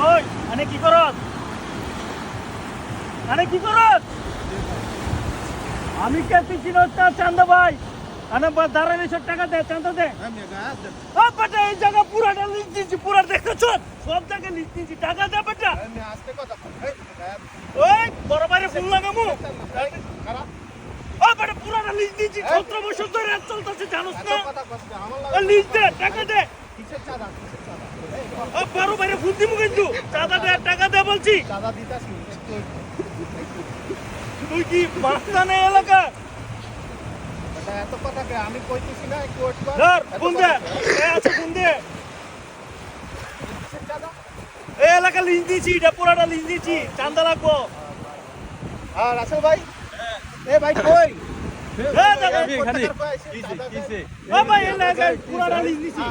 ওই আনে কি করত? আনে কি করত? আমি কে তুই চিনস না চান্দা ভাই? আনে দাঁড়ালে সব টাকা দে, চান্দা দে। ও বেটা এই জায়গা পুরাটা লিজ দিছি, পুরা দেখতেছ? সব জায়গা লিজ দিছি, টাকা দে বেটা। ওই বড় বাইরে ফোন লাগামু। ও বেটা পুরাটা লিজ দিছি, 17 বছর ধরে রাত চলতেছে জানোস না? ও লিজ দে, টাকা দে। ও বড় বাইরে ফোন দিমু কিন্তু। চাঁদা দে, টাকা দে বলছি। তুই কি মাস্তা নেই এলাকা? এত কথা কে আমি কইতেছি না একটু ওয়েট কর। ধর ফোন দে, এ আছে ফোন দে। এই এলাকা লিজ দিছি, এটা পুরাটা লিজ দিছি, চান্দা লাগবো। আর রাসেল ভাই এ ভাই কই আমি এখানে কিসে ও ভাই এলাকা পুরাটা লিজ দিছি।